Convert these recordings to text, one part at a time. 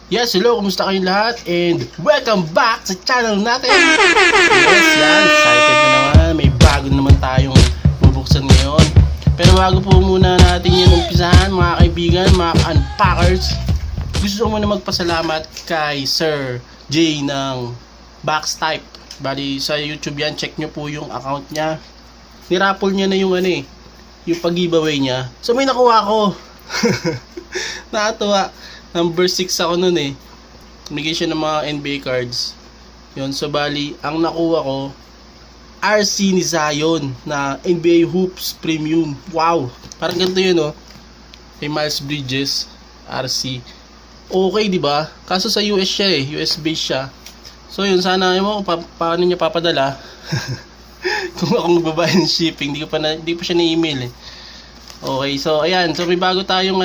Yes, hello, kumusta kayong lahat? And welcome back sa channel natin! Yes, yan, excited na naman. May bago naman tayong bubuksan ngayon. Pero bago po muna natin yan umpisahan, mga kaibigan, mga unpackers, gusto ko muna magpasalamat kay Sir J ng Boxtype. Bali, sa YouTube yan, check nyo po yung account niya. Nirapple niya na yung yung pag-giveaway niya. So may nakuha ko. Nakatuwa. Number 6 ako nun eh. Bigay siya ng mga NBA cards. Yun, so bali, ang nakuha ko, RC ni Zion na NBA Hoops Premium. Wow! Parang ganito yun, oh. Kay Miles Bridges, RC. Okay, di ba? Kaso sa US siya eh. US based siya. So yun, sana mo kung paano niya papadala. Kung ako magbabayad ng shipping, di pa siya na-email eh. Okay, so ayan. So may bago tayong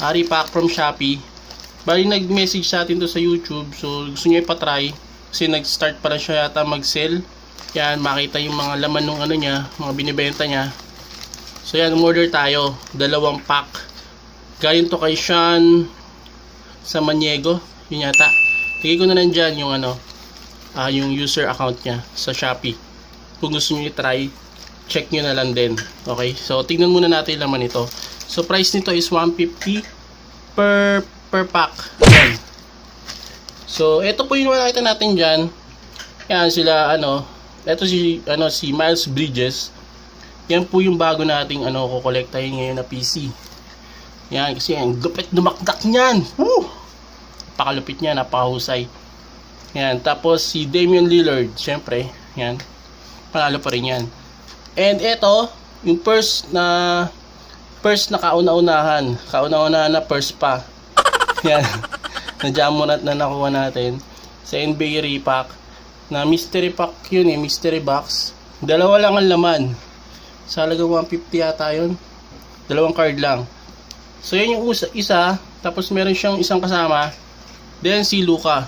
repack from Shopee. Bali nag-message sa atin to sa YouTube. So gusto niya ipatry. Kasi nag-start pa lang siya yata mag-sell. Yan, makita yung mga laman ng niya, mga binibenta niya. So yan, umorder tayo. 2 pack. Galing to kay Sean sa Maniego. Yun yata. Tigay ko na nandyan yung yung user account niya sa Shopee. Kung gusto niyo i-try, check nyo na lang din. Okay, so tignan muna natin yung laman nito. So price nito is 150 per pack. Ayan. So ito po yung nakita natin diyan. Yan sila ito si Miles Bridges. Yan po yung bago nating kokolektahin ngayon na PC. Yan kasi ang lupit dumakdak niyan. Woo! Pakalupit niya, napakahusay. Yan, tapos si Damian Lillard, syempre, yan. Panalo pa rin yan. And ito, yung first na kauna-unahan na first pa. Yan. Na-jam na nakuha natin sa NBA repack na mystery pack yun eh, mystery box. 2 lang ang laman. Sa halagang 150 yata yun. 2 card lang. So yan yung isa, tapos meron siyang isang kasama. Then si Luka.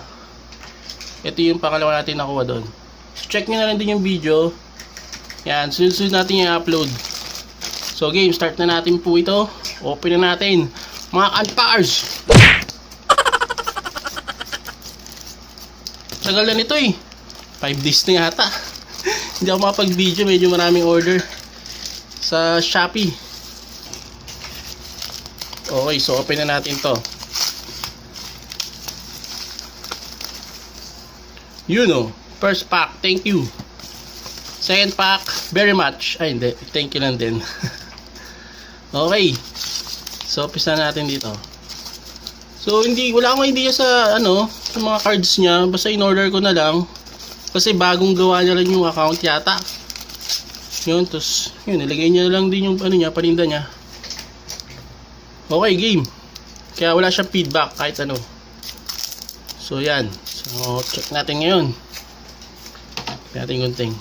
Ito yung pangalawa natin nakuha doon. So check nyo na lang din yung video. Yan, sunod-sunod natin yung upload. So game, start na natin po ito. Open na natin. Mga unpackers! Tagal na nito eh. 5 days na yata. Hindi ako makapag-video, medyo maraming order sa Shopee. Okay, so open na natin to. First pack, thank you. Second pack, very much. Ay hindi, thank you lang din. Okay. So umpisa natin dito. So wala akong idea sa sa mga cards niya, basta in-order ko na lang. Kasi bagong gawa niya lang yung account yata. Yun, tapos yun, nilagay niya lang din yung paninda niya. Okay, game. Kaya wala siyang feedback kahit ano. So yan. So check natin ngayon. Natin gunting.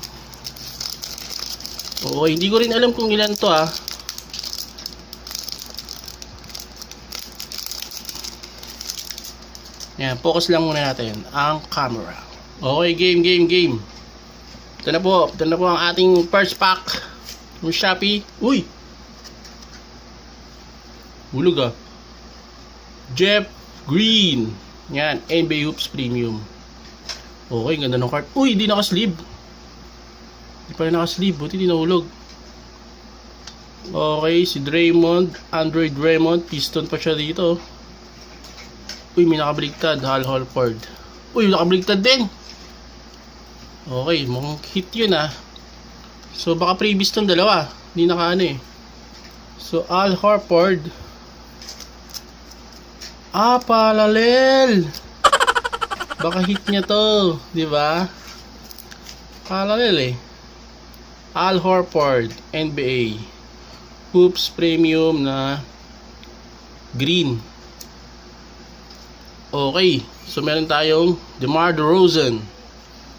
Okay, hindi ko rin alam kung ilan to Yan, focus lang muna natin ang camera. Okay, game. Ito na po ang ating first pack ng Shopee. Uy! Hulog Jeff Green. Yan, NBA Hoops Premium. Okay, ganda ng card. Uy, di naka-sleeve. Di pala naka-sleeve, buti di nahulog. Okay, si Draymond, Android Draymond, piston pa siya dito. Uy, may nakabaligtad, Hal Horford. Uy, nakabaligtad din. Okay, mukhang hit yun So baka previous tong dalawa. Hindi naka So Al Horford. Parallel. Baka hit niya to, di ba? Parallel eh. Al Horford, NBA Hoops Premium na green. Okay, so meron tayong DeMar DeRozan.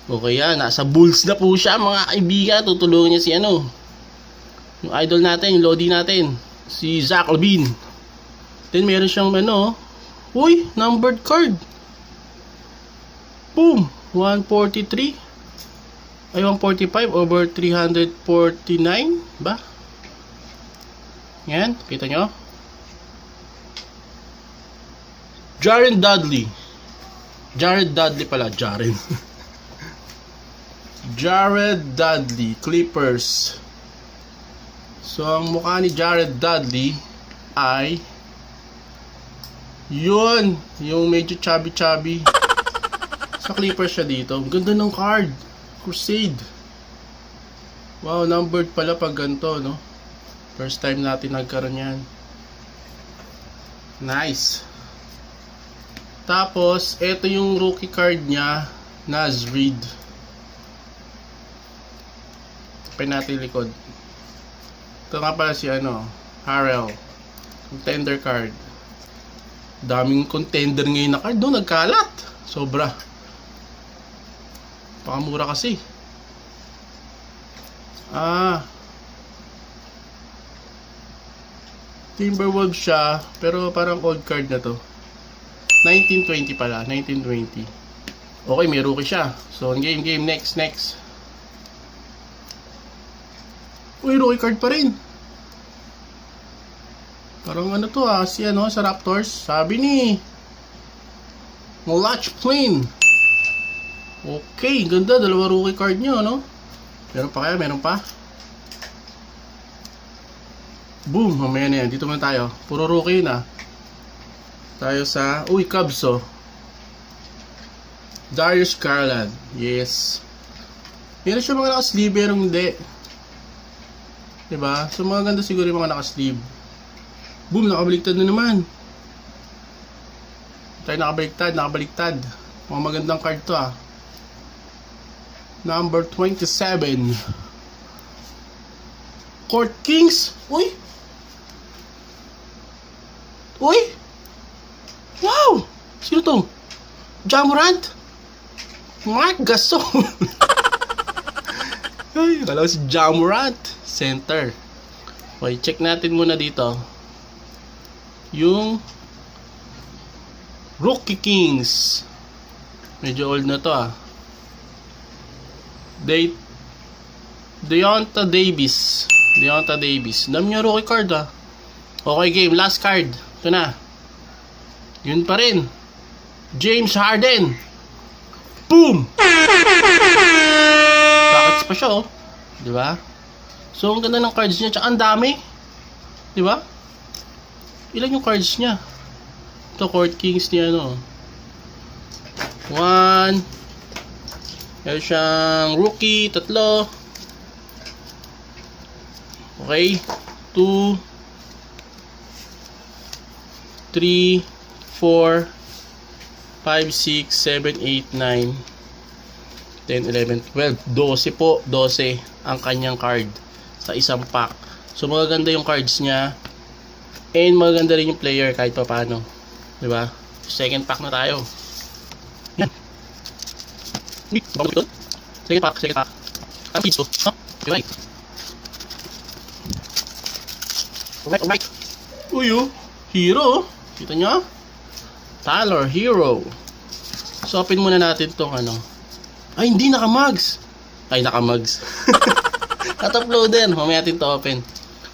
Okay yan, nasa Bulls na po siya mga kaibigan. Tutulungan niya si yung idol natin, yung Lodi natin, si Zach LaVine. Then meron siyang uy, numbered card. Boom, 143. Ay, 145 over 349 ba? Yan, kita nyo? Jaren Dudley. Jared Dudley pala, Jaren. Jared Dudley, Clippers. So, ang mukha ni Jared Dudley ay yun, yung medyo chubby-chubby. Sa Clippers siya dito. Ganda ng card. Crusade. Wow, numbered pala pag ganito, no? First time natin nagkaroon yan. Nice. Tapos, ito yung rookie card niya, Naz Reid. Tapin natin likod. Ito nga pala si Harrell. Contender card. Daming contender ngayon na card. Doon, nagkalat. Sobra. Pakamura kasi. Timberwolves siya, pero parang old card na to. 1920 pala, 1920. Okay, may rookie siya. So, game, next. Uy, rookie card pa rin. Parang to sa Raptors. Sabi ni Malach Plain. Okay, ganda. Dalawa rookie card nyo, no? Meron pa kaya? Meron pa? Boom, mamaya na yan. Dito muna tayo. Puro rookie na. Tayo sa, Cubs, Darius Garland. Yes. Meron siya mga naka-sleeve, pero hindi. Diba? So, mga ganda siguro yung mga naka-sleeve. Boom, nakabaliktad na naman. Tayo nakabaliktad. Mga magandang card to, Number 27. Court Kings. Uy! Wow! Sino to? Ja Morant? Marc Gasol. Ay, akala ko si Ja Morant. Center. Okay, check natin muna dito. Yung Rookie Kings. Medyo old na to, Deonta Davis. Dami niya rookie card, Okay, game. Last card. Ito na. Yun pa rin. James Harden. Boom! Rockets pa siya, Diba? So, ang ganda ng cards niya. Tsaka ang dami. Diba? Ilan yung cards niya? Ito, Court Kings niya, 1. Meron siyang rookie, 3. Okay. 2, 3, 4, 5, 6, 7, 8, 9, 10, 11, 12. 12 po. 12 ang kanyang card sa isang pack. So, magaganda yung cards niya. And magaganda rin yung player kahit pa paano. Diba? Second pack na tayo. Yan. Second pack. Ang kids to. Alright. Uy, Hero. Kita nyo? Tyler Hero. So, open muna natin tong Ay, hindi naka-mugs. At-uploader. Mamaya natin to open.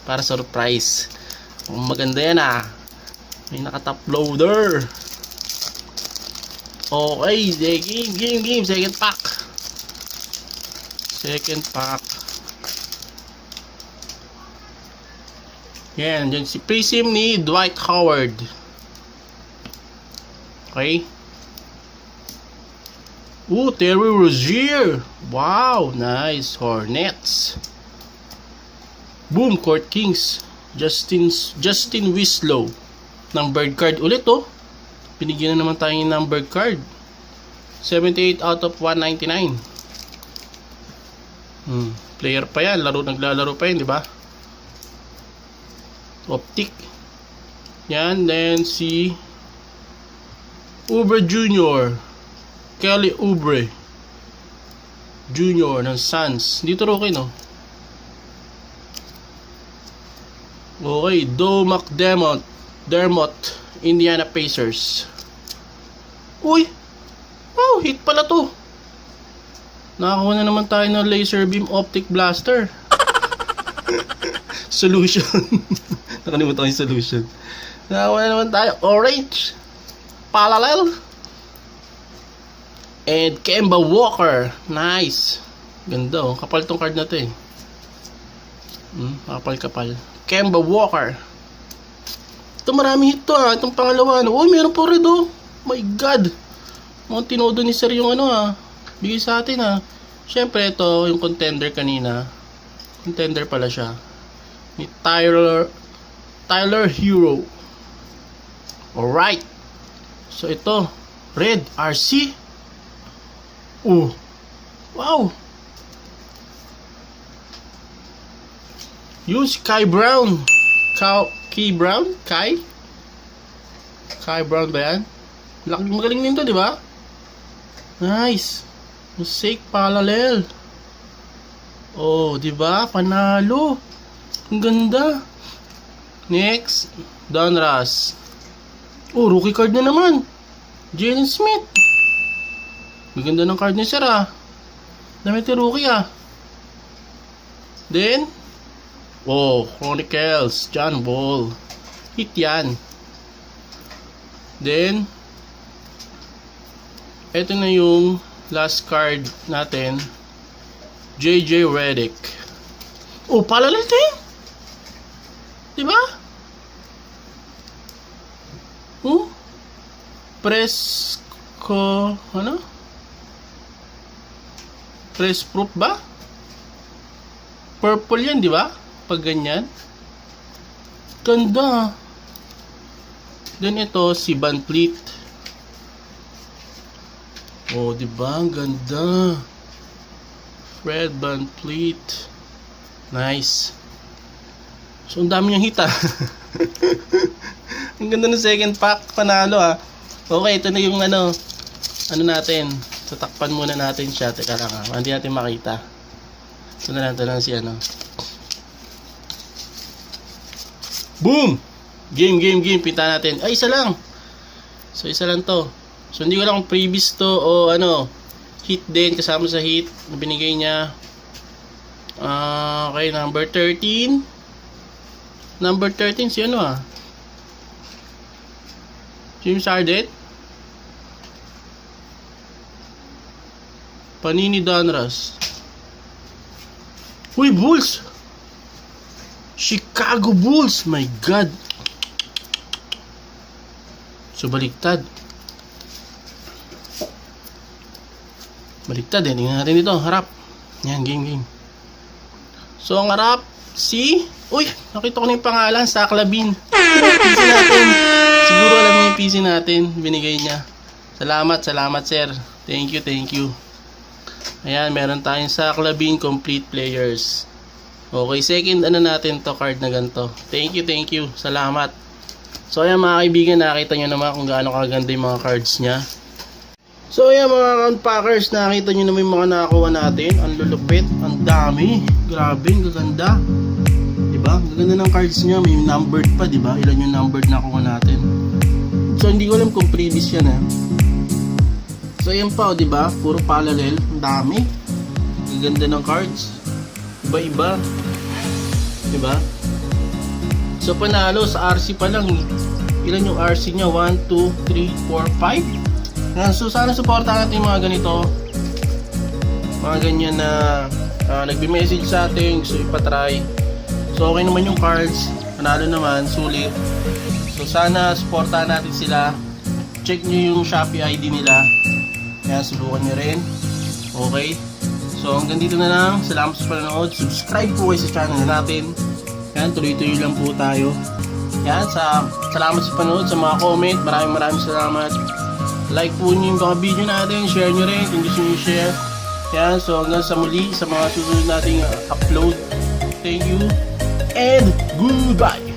Para surprise. Maganda yan, May naka-top-loader. Okay, game. Second pack. Yan, si Prism ni Dwight Howard. Okay. Terry Rozier. Wow, nice. Hornets. Boom, Court Kings. Justin Winslow. Numbered card ulit, Binigyan na naman tayo ng numbered card. 78 out of 199. Player pa yan. Naglalaro pa yan, di ba? Optic. Yan. Then si Oubre Jr. Kelly Oubre Jr. ng Suns. Dito rookie, Okay. Doe McDermott. Indiana Pacers. Uy! Wow, hit pala to. Nakakuha na naman tayo ng laser beam optic blaster. Solution. Nakalimutan ko yung solution. Nakakuha na naman tayo. Orange. Parallel. And Kemba Walker. Nice. Ganda oh. Kapal tong card na to eh. Kapal. Kemba Walker. Ito marami hit to ah. Itong pangalawa. Oh, meron po red oh. My God. Mga tinodo ni sir yung ano ah. Bigay sa atin ah. Siyempre ito yung contender kanina. Contender pala siya. Ni Tyler Hero. Alright. So ito. Red RC. Oh. Wow. Yung si Kai Brown. Kai Brown? Kai Brown ba yan? Magaling din to, di ba? Nice. Mosaic parallel. Oh, di ba? Panalo. Ang ganda. Next, Donruss. Oh, rookie card na naman. Jalen Smith. Maganda ng card ni sir ah. Dami ti rookie ah. Then, oh, Chronicles, John Wall. Hit yan. Then, eto na yung last card natin. JJ Redick. Oh, parallel to yun. Diba? Oh, press ko, ano? Press proof ba? Purple yan, di ba? Pag ganyan. Ganda. Then ito, si Van Fleet. Oh, di ba? Ang ganda. Fred Van Fleet. Nice. So, ang dami niyang hit ah. Ang ganda ng second pack. Panalo ah. Okay, ito na yung ano natin. Tatakpan muna natin siya. Teka lang ah. Hindi natin makita. Ito na lang si ano. Boom! Game. Pinta natin. Ay, isa lang. So, isa lang to. So, hindi ko lang kung previous to o ano. Hit din. Kasama sa hit na binigay niya. Okay, number 13. Number 13, si ano ah? James Harden. Panini Donruss. Uy, Bulls! Chicago Bulls! My God! So, baliktad. Baliktad eh. Tingnan natin dito. Harap. Yan, game. So, ang harap, si... Uy! Nakita ko na yung pangalan. Zach LaVine. PC natin. Siguro alam niyo yung PC natin. Binigay niya. Salamat, sir. Thank you. Ayan, meron tayong Zach LaVine complete players. Okay, second natin to card na ganito. Thank you. Salamat. So ayan mga kaibigan, nakita nyo naman kung gaano kaganda yung mga cards niya. So ayan mga unpackers, nakita nyo naman yung mga nakakuha natin. Ang lulupit, ang dami. Grabe, ang gaganda. Diba? Ang gaganda ng cards niya, may numbered pa, diba? Ilan yung numbered na nakuha natin. So hindi ko alam kung previous yan eh. So ayan pa, diba? Puro parallel, ang dami. Ang ganda ng cards. Iba-iba. Diba? So panalo sa RC pa lang. Ilan yung RC niya? 1, 2, 3, 4, 5. Yan. So sana supportahan natin yung mga ganito. Mga ganyan na nagbi-message sa atin. So ipatry. So okay naman yung cards. Panalo naman. Sulit. So sana supportahan natin sila. Check nyo yung Shopee ID nila. Yan. Subukan nyo rin. Okay. So hanggang dito na lang. Salamat sa panonood. Subscribe po kayo sa channel natin. Yan, tuloy-tuloy lang po tayo. Yan, salamat sa panonood, sa mga comment. Maraming salamat. Like po nyo yung mga video natin. Share nyo rin kung gusto nyo share. Yan, so hanggang sa muli sa mga susunod nating upload. Thank you and goodbye.